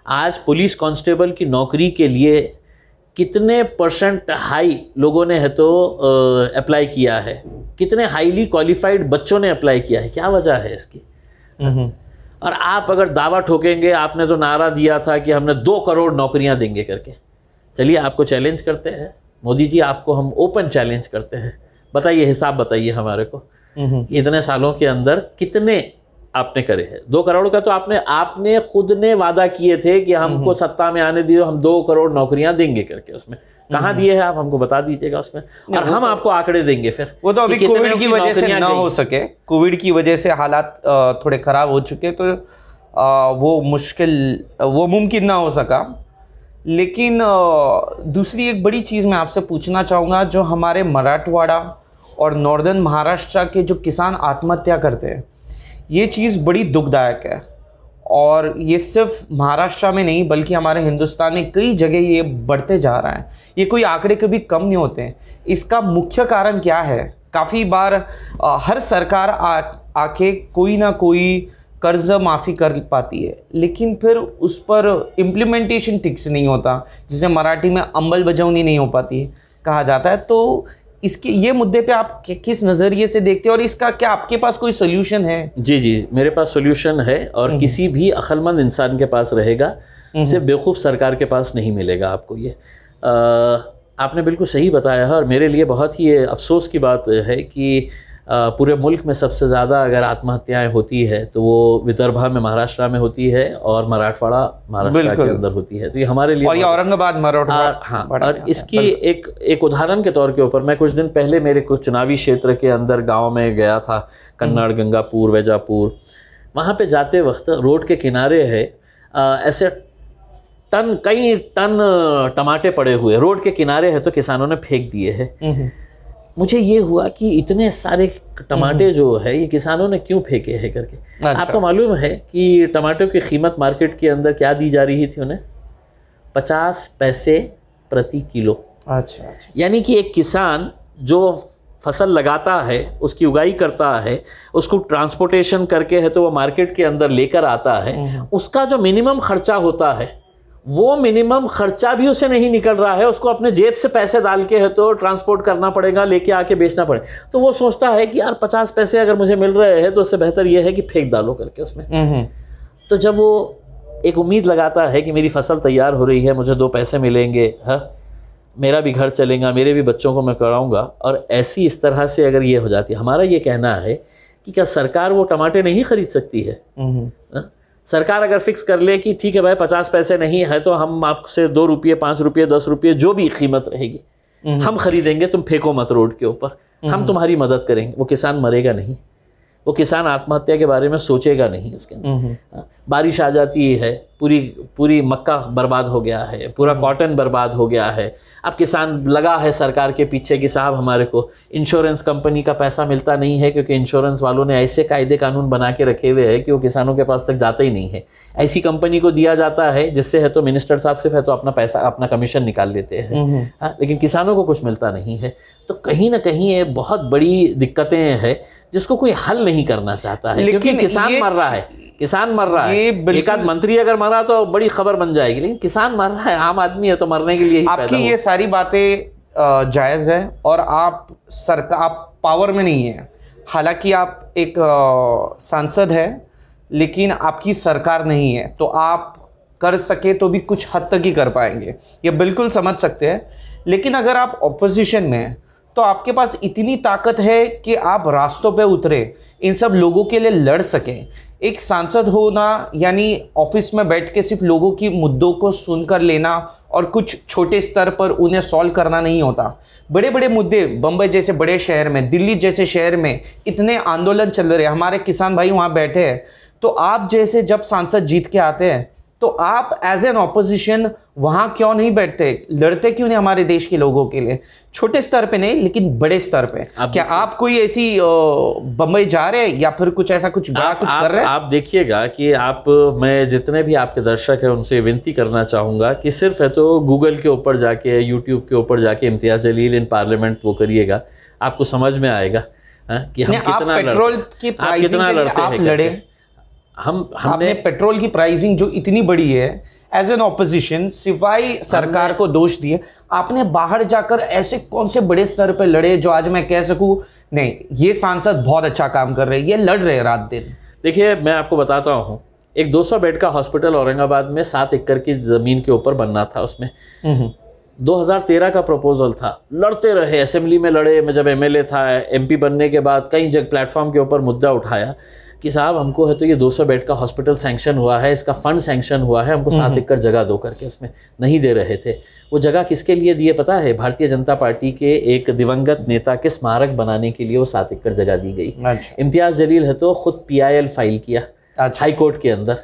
आज पुलिस कांस्टेबल की नौकरी के लिए कितने परसेंट हाई लोगों ने है तो अप्लाई किया है, कितने हाईली क्वालिफाइड बच्चों ने अप्लाई किया है, क्या वजह है इसकी? और आप अगर दावा ठोकेंगे, आपने तो नारा दिया था कि हमने 2 करोड़ नौकरियां देंगे करके। चलिए आपको चैलेंज करते हैं मोदी जी, आपको हम ओपन चैलेंज करते हैं। बताइए, हिसाब बताइए हमारे को, इतने सालों के अंदर कितने आपने करे हैं? 2 करोड़ का तो आपने खुद ने वादा किए थे कि हमको सत्ता में आने दिए, हम 2 करोड़ नौकरियां देंगे करके। उसमें कहाँ दिए हैं आप हमको बता दीजिएगा उसमें, और हम आपको आंकड़े देंगे फिर। वो तो अभी कोविड की वजह से ना हो सके, कोविड की वजह से हालात थोड़े खराब हो चुके, तो वो मुमकिन ना हो सका। लेकिन दूसरी एक बड़ी चीज़ मैं आपसे पूछना चाहूँगा, जो हमारे मराठवाड़ा और नॉर्दर्न महाराष्ट्र के जो किसान आत्महत्या करते हैं, ये चीज़ बड़ी दुखदायक है। और ये सिर्फ महाराष्ट्र में नहीं बल्कि हमारे हिंदुस्तान में कई जगह ये बढ़ते जा रहा है। ये कोई आंकड़े कभी कम नहीं होते हैं। इसका मुख्य कारण क्या है? काफ़ी बार हर सरकार आके कोई ना कोई कर्ज माफ़ी कर पाती है, लेकिन फिर उस पर इम्प्लीमेंटेशन ठीक से नहीं होता, जिसे मराठी में अंमलबजावनी नहीं हो पाती कहा जाता है। तो इसके ये मुद्दे पे आप किस नज़रिए से देखते हैं और इसका क्या आपके पास कोई सोल्यूशन है? जी, मेरे पास सोल्यूशन है, और किसी भी अक्लमंद इंसान के पास रहेगा, सिर्फ बेवकूफ़ सरकार के पास नहीं मिलेगा आपको। ये आपने बिल्कुल सही बताया है, और मेरे लिए बहुत ही अफसोस की बात है कि पूरे मुल्क में सबसे ज़्यादा अगर आत्महत्याएं होती है तो वो विदर्भा में, महाराष्ट्र में होती है, और मराठवाड़ा महाराष्ट्र के अंदर होती है। तो ये हमारे लिए, और ये औरंगाबाद मराठवाड़ा, हाँ, और इसकी एक उदाहरण के तौर के ऊपर मैं कुछ दिन पहले मेरे कुछ चुनावी क्षेत्र के अंदर गाँव में गया था, कन्नाड़, गंगापुर, वैजापुर। वहाँ पे जाते वक्त रोड के किनारे है ऐसे कई टन टमाटे पड़े हुए रोड के किनारे है, तो किसानों ने फेंक दिए हैं। मुझे ये हुआ कि इतने सारे टमाटे जो है ये किसानों ने क्यों फेंके हैं करके। अच्छा। आपको मालूम है कि टमाटों की कीमत मार्केट के अंदर क्या दी जा रही थी उन्हें? 50 पैसे प्रति किलो। अच्छा। यानी कि एक किसान जो फसल लगाता है, उसकी उगाई करता है, उसको ट्रांसपोर्टेशन करके है तो वो मार्केट के अंदर लेकर आता है, उसका जो मिनिमम खर्चा होता है वो मिनिमम खर्चा भी उसे नहीं निकल रहा है, उसको अपने जेब से पैसे डाल के है तो ट्रांसपोर्ट करना पड़ेगा, लेके आके बेचना पड़ेगा। तो वो सोचता है कि यार 50 पैसे अगर मुझे मिल रहे हैं तो उससे बेहतर ये है कि फेंक डालो करके उसमें। तो जब वो एक उम्मीद लगाता है कि मेरी फसल तैयार हो रही है, मुझे 2 पैसे मिलेंगे, हाँ, मेरा भी घर चलेगा, मेरे भी बच्चों को मैं कराऊंगा, और ऐसी इस तरह से अगर ये हो जाती है, हमारा ये कहना है कि क्या सरकार वो टमाटे नहीं खरीद सकती है? सरकार अगर फिक्स कर ले कि ठीक है भाई 50 पैसे नहीं है तो हम आपसे 2 रुपये, 5 रुपये, 10 रुपये जो भी कीमत रहेगी हम खरीदेंगे, तुम फेंको मत रोड के ऊपर, हम तुम्हारी मदद करेंगे। वो किसान मरेगा नहीं, वो किसान आत्महत्या के बारे में सोचेगा नहीं। उसके अंदर बारिश आ जाती है, पूरी मक्का बर्बाद हो गया है, पूरा कॉटन बर्बाद हो गया है। अब किसान लगा है सरकार के पीछे कि साहब हमारे को इंश्योरेंस कंपनी का पैसा मिलता नहीं है, क्योंकि इंश्योरेंस वालों ने ऐसे कायदे कानून बना के रखे हुए हैं कि वो किसानों के पास तक जाता ही नहीं है। ऐसी कंपनी को दिया जाता है जिससे है तो मिनिस्टर साहब सिर्फ है तो अपना पैसा, अपना कमीशन निकाल लेते हैं, लेकिन किसानों को कुछ मिलता नहीं है। तो कहीं ना कहीं ये बहुत बड़ी दिक्कतें हैं जिसको कोई हल नहीं करना चाहता है, क्योंकि किसान मर रहा है, किसान मर रहा है। एक आध मंत्री अगर मरा तो बड़ी खबर बन जाएगी, लेकिन किसान मर रहा है, आम आदमी है तो मरने के लिए ही आपकी ये सारी बातें जायज है, और आप सरकार, आप पावर में नहीं है, हालांकि आप एक सांसद है, लेकिन आपकी सरकार नहीं है, तो आप कर सके तो भी कुछ हद तक ही कर पाएंगे, ये बिल्कुल समझ सकते हैं। लेकिन अगर आप ऑपोजिशन में हैं तो आपके पास इतनी ताकत है कि आप रास्तों पे उतरे, इन सब लोगों के लिए लड़ सकें। एक सांसद होना यानी ऑफिस में बैठ के सिर्फ लोगों की मुद्दों को सुनकर लेना और कुछ छोटे स्तर पर उन्हें सॉल्व करना नहीं होता। बड़े बड़े मुद्दे, बम्बई जैसे बड़े शहर में, दिल्ली जैसे शहर में इतने आंदोलन चल रहे हैं, हमारे किसान भाई वहाँ बैठे हैं, तो आप जैसे जब सांसद जीत के आते हैं तो आप एज एन ऑपोजिशन वहां क्यों नहीं बैठते, लड़ते क्यों नहीं हमारे देश के लोगों के लिए? छोटे स्तर पे नहीं, लेकिन बड़े स्तर पे। क्या आप कोई ऐसी बम्बई जा रहे हैं या फिर कुछ ऐसा कुछ बड़ा कुछ कर रहे हैं? आप देखिएगा कि मैं जितने भी आपके दर्शक हैं उनसे विनती करना चाहूँगा कि सिर्फ है तो गूगल के ऊपर जाके, यूट्यूब के ऊपर जाके इम्तियाज़ जलील इन पार्लियामेंट वो करिएगा, आपको समझ में आएगा कि हम कितना पेट्रोल की प्राइसिंग लड़ते हैं, लड़े हमने पेट्रोल की प्राइसिंग जो इतनी बड़ी है, एज एन ऑपोजिशन सिवाय सरकार को दोष दिए, आपने बाहर जाकर ऐसे कौन से बड़े स्तर पर लड़े जो आज मैं कह सकूं नहीं ये सांसद बहुत अच्छा काम कर रहे हैं, ये लड़ रहे हैं रात दिन? देखिए मैं आपको बताता हूं, एक 200 बेड का हॉस्पिटल औरंगाबाद में 7 एकड़ की जमीन के ऊपर बनना था। उसमें 2013 का प्रपोजल था, लड़ते रहे, असेंबली में लड़े, मैं जब एमएलए था, एमपी बनने के बाद कई जगह प्लेटफॉर्म के ऊपर मुद्दा उठाया कि साहब हमको है तो ये 200 बेड का हॉस्पिटल सैंक्शन हुआ है, इसका फंड सैंक्शन हुआ है, हमको 7 एकड़ जगह दो करके। उसमें नहीं दे रहे थे। वो जगह किसके लिए दिए पता है? भारतीय जनता पार्टी के एक दिवंगत नेता के स्मारक बनाने के लिए वो 7 एकड़ जगह दी गई। इम्तियाज़ जलील है तो खुद PIL फाइल किया हाई कोर्ट के अंदर,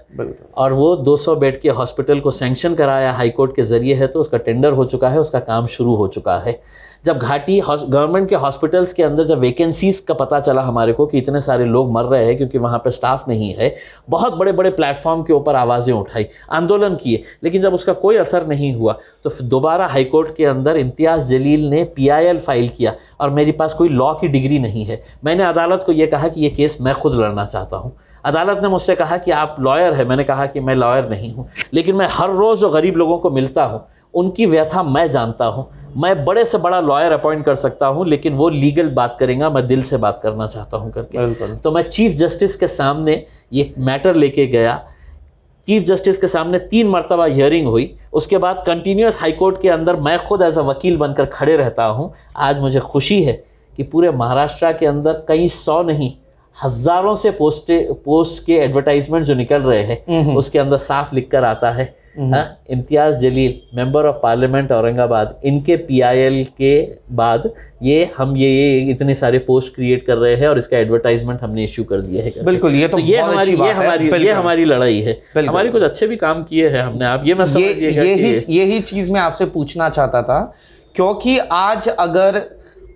और वो 200 बेड के हॉस्पिटल को सैंक्शन कराया हाई कोर्ट के जरिए है, तो उसका टेंडर हो चुका है, उसका काम शुरू हो चुका है। जब घाटी गवर्नमेंट के हॉस्पिटल्स के अंदर जब वैकेंसीज का पता चला हमारे को कि इतने सारे लोग मर रहे हैं क्योंकि वहाँ पे स्टाफ नहीं है, बहुत बड़े बड़े प्लेटफॉर्म के ऊपर आवाज़ें उठाई, आंदोलन किए, लेकिन जब उसका कोई असर नहीं हुआ तो फिर दोबारा हाई कोर्ट के अंदर इम्तियाज़ जलील ने PIL फाइल किया, और मेरे पास कोई लॉ की डिग्री नहीं है। मैंने अदालत को ये कहा कि ये केस मैं खुद लड़ना चाहता हूँ। अदालत ने मुझसे कहा कि आप लॉयर है, मैंने कहा कि मैं लॉयर नहीं हूँ, लेकिन मैं हर रोज़ जो गरीब लोगों को मिलता हूँ उनकी व्यथा मैं जानता हूँ। मैं बड़े से बड़ा लॉयर अपॉइंट कर सकता हूँ, लेकिन वो लीगल बात करेगा, मैं दिल से बात करना चाहता हूँ करके। तो मैं चीफ जस्टिस के सामने ये मैटर लेके गया। चीफ जस्टिस के सामने 3 मरतबा हियरिंग हुई, उसके बाद कंटिन्यूस हाई कोर्ट के अंदर मैं खुद एज अ वकील बनकर खड़े रहता हूँ। आज मुझे खुशी है कि पूरे महाराष्ट्र के अंदर कई 100 नहीं हज़ारों से पोस्ट के एडवर्टाइजमेंट जो निकल रहे हैं उसके अंदर साफ लिख कर आता है इम्तियाज़ जलील मेंबर ऑफ पार्लियामेंट औरंगाबाद, इनके PIL के बाद हम ये इतने सारे पोस्ट क्रिएट कर रहे हैं और इसका एडवर्टाइजमेंट हमने इश्यू कर दिया है। बिल्कुल, ये तो ये हमारी लड़ाई है। हमारी कुछ अच्छे भी काम किए हैं हमने, आप ये मैं समझिएगा। यही चीज़ मैं आपसे पूछना चाहता था, क्योंकि आज अगर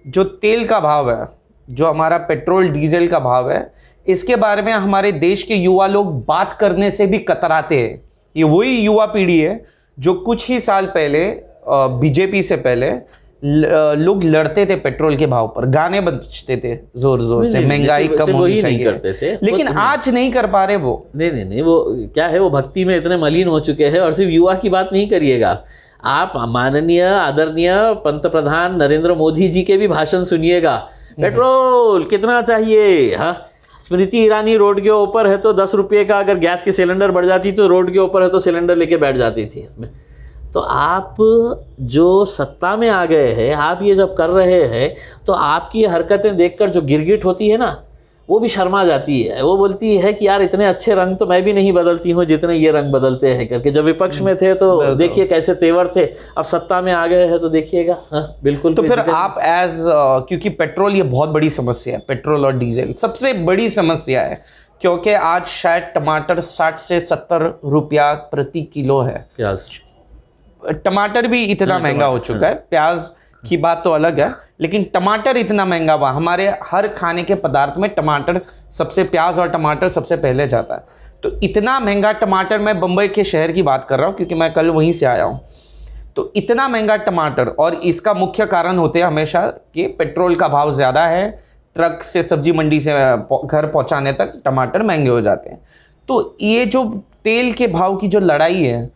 जो तेल का भाव है, जो हमारा पेट्रोल डीजल का भाव है, इसके बारे में हमारे देश के युवा लोग बात करने से भी कतराते हैं। ये वही युवा पीढ़ी है जो कुछ ही साल पहले बीजेपी से पहले लोग लड़ते थे पेट्रोल के भाव पर, गाने बजते थे जोर जोर से, महंगाई कम होनी चाहिए करते थे, लेकिन आज नहीं कर पा रहे वो। नहीं, वो क्या है, वो भक्ति में इतने मलिन हो चुके हैं। और सिर्फ युवा की बात नहीं करिएगा, आप माननीय आदरणीय पंतप्रधान नरेंद्र मोदी जी के भी भाषण सुनिएगा। पेट्रोल कितना चाहिए, हाँ, स्मृति ईरानी रोड के ऊपर है तो 10 रुपये का अगर गैस की सिलेंडर बढ़ जाती तो रोड के ऊपर है तो सिलेंडर लेके बैठ जाती थी। तो आप जो सत्ता में आ गए हैं, आप ये जब कर रहे हैं तो आपकी हरकतें देखकर जो गिरगिट होती है ना, वो भी शर्मा जाती है। वो बोलती है कि यार इतने अच्छे रंग तो मैं भी नहीं बदलती हूँ जितने ये रंग बदलते हैं करके। जब विपक्ष में थे तो देखिए कैसे तेवर थे, अब सत्ता में आ गए हैं तो देखिएगा। हाँ बिल्कुल। तो फिर आप क्योंकि पेट्रोल ये बहुत बड़ी समस्या है, पेट्रोल और डीजल सबसे बड़ी समस्या है, क्योंकि आज शायद टमाटर 60 से 70 रुपया प्रति किलो है। प्याज, टमाटर भी इतना महंगा हो चुका है, प्याज की बात तो अलग है, लेकिन टमाटर इतना महंगा हुआ। हमारे हर खाने के पदार्थ में टमाटर सबसे, प्याज और टमाटर सबसे पहले जाता है। तो इतना महंगा टमाटर, मैं बम्बई के शहर की बात कर रहा हूँ क्योंकि मैं कल वहीं से आया हूँ। तो इतना महंगा टमाटर, और इसका मुख्य कारण होते हैं हमेशा कि पेट्रोल का भाव ज़्यादा है, ट्रक से सब्जी मंडी से घर पहुँचाने तक टमाटर महंगे हो जाते हैं। तो ये जो तेल के भाव की जो लड़ाई है,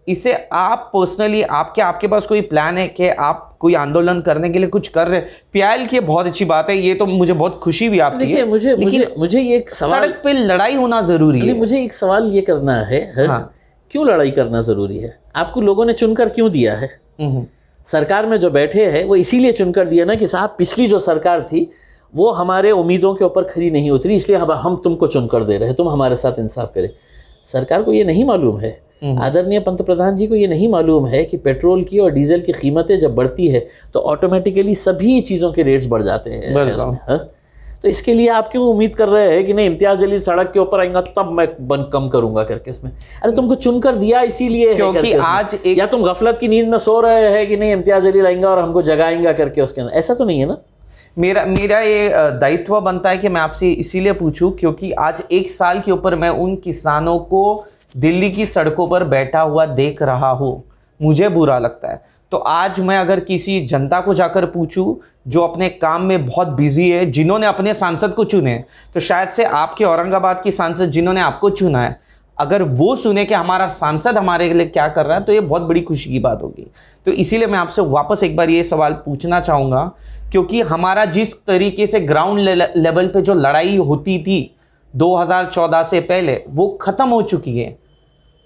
इसे आप पर्सनली, आपके पास कोई प्लान है कि आप कोई आंदोलन करने के लिए कुछ कर रहे हैं? PIL की बहुत अच्छी बात है, ये तो मुझे बहुत खुशी भी आपकी है। मुझे एक सवाल, सड़क पे लड़ाई होना जरूरी है। मुझे एक सवाल ये करना है, हाँ। क्यों लड़ाई करना जरूरी है? आपको लोगों ने चुनकर क्यों दिया है? सरकार में जो बैठे हैं वो इसीलिए चुनकर दिया ना कि साहब पिछली जो सरकार थी वो हमारे उम्मीदों के ऊपर खरी नहीं उतरी, इसलिए हम तुमको चुनकर दे रहे हैं, तुम हमारे साथ इंसाफ करें। सरकार को ये नहीं मालूम है, आदरणीय पंतप्रधान जी को ये नहीं मालूम है कि पेट्रोल की और डीजल की कीमतें जब बढ़ती है तो ऑटोमेटिकली सभी चीज़ों के रेट्स बढ़ जाते हैं। हाँ? तो इसके लिए आप क्यों उम्मीद कर रहे हैं कि नहीं इम्तियाज़ जलील सड़क के ऊपर आएगा तब मैं कम करूंगा करके? उसमें अरे तुमको चुनकर दिया इसीलिए क्योंकि आज या तुम गफलत की नींद में सो रहे हैं कि नहीं इम्तियाज़ जलील आएंगे और हमको जगाएंगा करके उसके अंदर, ऐसा तो नहीं है ना। मेरा ये दायित्व बनता है कि मैं आपसे इसीलिए पूछूं क्योंकि आज 1 साल के ऊपर मैं उन किसानों को दिल्ली की सड़कों पर बैठा हुआ देख रहा हूँ, मुझे बुरा लगता है। तो आज मैं अगर किसी जनता को जाकर पूछूं जो अपने काम में बहुत बिजी है, जिन्होंने अपने सांसद को चुने, तो शायद से आपके औरंगाबाद की सांसद जिन्होंने आपको चुना है, अगर वो सुने कि हमारा सांसद हमारे लिए क्या कर रहा है तो ये बहुत बड़ी खुशी की बात होगी। तो इसीलिए मैं आपसे वापस एक बार ये सवाल पूछना चाहूँगा, क्योंकि हमारा जिस तरीके से ग्राउंड लेवल पे जो लड़ाई होती थी 2014 से पहले वो खत्म हो चुकी है।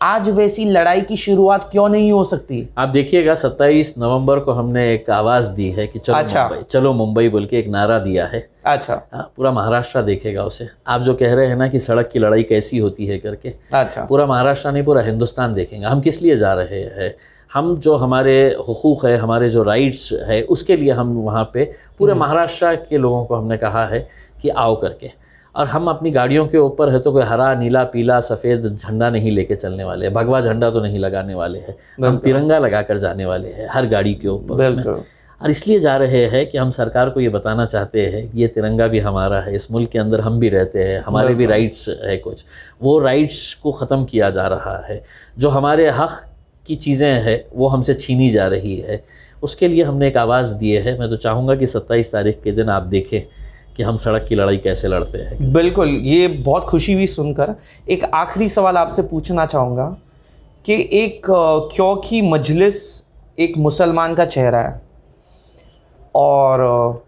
आज वैसी लड़ाई की शुरुआत क्यों नहीं हो सकती? आप देखिएगा 27 नवंबर को हमने एक आवाज दी है कि चलो मुंबई, चलो मुंबई बोल के एक नारा दिया है। अच्छा। पूरा महाराष्ट्र देखेगा उसे। आप जो कह रहे हैं ना कि सड़क की लड़ाई कैसी होती है करके, अच्छा, पूरा महाराष्ट्र नहीं पूरा हिंदुस्तान देखेंगे। हम किस लिए जा रहे हैं? हम जो हमारे हुकूक है, हमारे जो राइट्स है, उसके लिए हम वहाँ पे पूरे महाराष्ट्र के लोगों को हमने कहा है कि आओ करके। और हम अपनी गाड़ियों के ऊपर है तो कोई हरा नीला पीला सफ़ेद झंडा नहीं लेके चलने वाले, भगवा झंडा तो नहीं लगाने वाले हैं, हम तिरंगा लगा कर जाने वाले हैं हर गाड़ी के ऊपर। और इसलिए जा रहे हैं कि हम सरकार को ये बताना चाहते हैं ये तिरंगा भी हमारा है, इस मुल्क के अंदर हम भी रहते हैं, हमारे भी राइट्स है, कुछ वो राइट्स को ख़त्म किया जा रहा है, जो हमारे हक़ की चीज़ें हैं वो हमसे छीनी जा रही है। उसके लिए हमने एक आवाज़ दी है। मैं तो चाहूँगा कि 27 तारीख के दिन आप देखें कि हम सड़क की लड़ाई कैसे लड़ते हैं। बिल्कुल, ये बहुत खुशी हुई सुनकर। एक आखिरी सवाल आपसे पूछना चाहूँगा कि क्योंकि मजलिस एक मुसलमान का चेहरा है और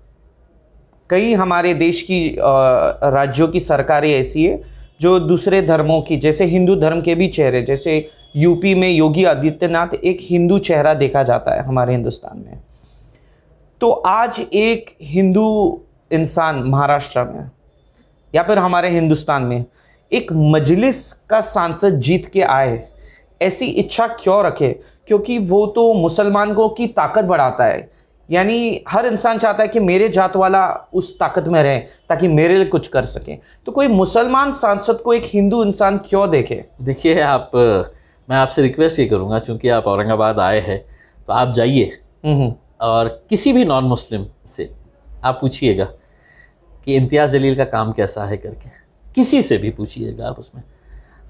कई हमारे देश की राज्यों की सरकारें ऐसी है जो दूसरे धर्मों की, जैसे हिंदू धर्म के भी चेहरे, जैसे यूपी में योगी आदित्यनाथ एक हिंदू चेहरा देखा जाता है हमारे हिंदुस्तान में। तो आज एक हिंदू इंसान महाराष्ट्र में या फिर हमारे हिंदुस्तान में एक मजलिस का सांसद जीत के आए, ऐसी इच्छा क्यों रखे? क्योंकि वो तो मुसलमानों की ताकत बढ़ाता है, यानी हर इंसान चाहता है कि मेरे जात वाला उस ताकत में रहे ताकि मेरे लिए कुछ कर सके। तो कोई मुसलमान सांसद को एक हिंदू इंसान क्यों देखे? देखिए मैं आपसे रिक्वेस्ट ये करूँगा, चूँकि आप औरंगाबाद आए हैं तो आप जाइए और किसी भी नॉन मुस्लिम से आप पूछिएगा कि इम्तियाज़ जलील का काम कैसा है करके, किसी से भी पूछिएगा आप उसमें,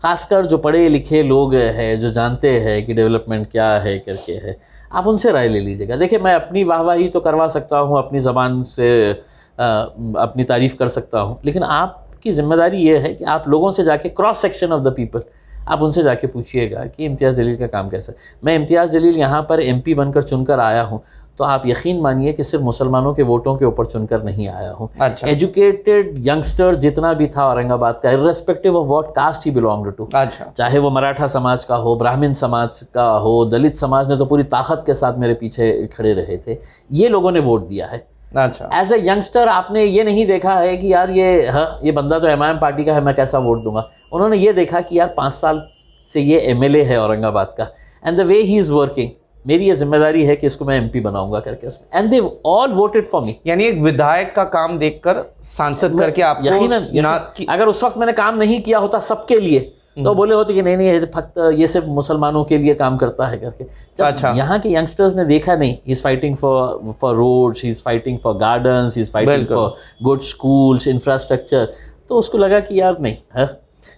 ख़ासकर जो पढ़े लिखे लोग हैं जो जानते हैं कि डेवलपमेंट क्या है करके है, आप उनसे राय ले लीजिएगा। देखिए मैं अपनी वाहवाही तो करवा सकता हूँ, अपनी ज़बान से अपनी तारीफ़ कर सकता हूँ, लेकिन आपकी ज़िम्मेदारी ये है कि आप लोगों से जाके cross section of the people आप उनसे जाके पूछिएगा कि इम्तियाज़ जलील का काम कैसा है। मैं इम्तियाज़ जलील यहाँ पर MP बनकर चुनकर आया हूँ तो आप यकीन मानिए कि सिर्फ मुसलमानों के वोटों के ऊपर चुनकर नहीं आया हूँ। अच्छा। एजुकेटेड यंगस्टर जितना भी था औरंगाबाद का, irrespective of what caste he belonged to, अच्छा, चाहे वो मराठा समाज का हो, ब्राह्मण समाज का हो, दलित समाज ने तो पूरी ताकत के साथ मेरे पीछे खड़े रहे थे, ये लोगों ने वोट दिया है। अच्छा, एज ए यंगस्टर आपने ये नहीं देखा है कि यार ये बंदा तो MIM पार्टी का है, मैं कैसा वोट दूंगा। उन्होंने ये देखा कि यार 5 साल से ये MLA है औरंगाबाद का, and the way he is working, मेरी ये जिम्मेदारी है कि इसको मैं MP बनाऊंगा करके उसमें, and they all voted for me. यानी एक विधायक का काम देखकर सांसद करके आपको यकीनन अगर उस वक्त मैंने काम नहीं किया होता सबके लिए तो बोले होते कि नहीं फक्त ये सिर्फ मुसलमानों के लिए काम करता है करके। जब अच्छा। यहाँ के यंगस्टर्स ने देखा नहीं, he is fighting for roads, he is fighting for gardens, he is fighting for good schools, infrastructure, तो उसको लगा कि यार नहीं है,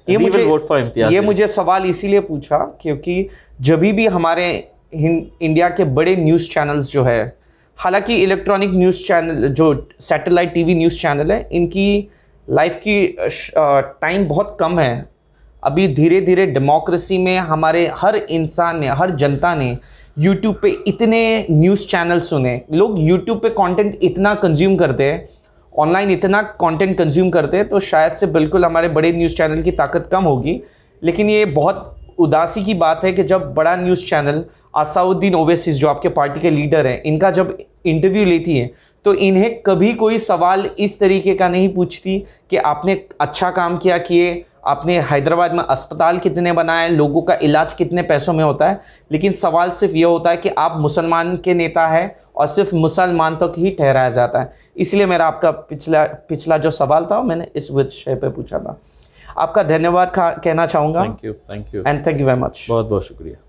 ये मुझे सवाल इसीलिए पूछा क्योंकि जब भी हमारे इंडिया के बड़े न्यूज़ चैनल्स जो है, हालांकि इलेक्ट्रॉनिक न्यूज़ चैनल जो सैटेलाइट TV न्यूज़ चैनल है, इनकी लाइफ की टाइम बहुत कम है। अभी धीरे धीरे डेमोक्रेसी में हमारे हर इंसान ने, हर जनता ने यूट्यूब पे इतने न्यूज़ चैनल सुने, लोग यूट्यूब पे कंटेंट इतना कंज्यूम करते हैं, ऑनलाइन इतना कंटेंट कंज्यूम करते हैं, तो शायद से बिल्कुल हमारे बड़े न्यूज़ चैनल की ताकत कम होगी। लेकिन ये बहुत उदासी की बात है कि जब बड़ा न्यूज़ चैनल असाउद्दीन ओवैसी जो आपके पार्टी के लीडर हैं, इनका जब इंटरव्यू लेती है तो इन्हें कभी कोई सवाल इस तरीके का नहीं पूछती कि आपने अच्छा काम किया किए, आपने हैदराबाद में अस्पताल कितने बनाए, लोगों का इलाज कितने पैसों में होता है, लेकिन सवाल सिर्फ ये होता है कि आप मुसलमान के नेता हैं और सिर्फ मुसलमान तक ही ठहराया जाता है। इसलिए मेरा आपका पिछला जो सवाल था मैंने इस विषय पे पूछा था। आपका धन्यवाद कहना चाहूँगा। Thank you and thank you very much. बहुत बहुत शुक्रिया।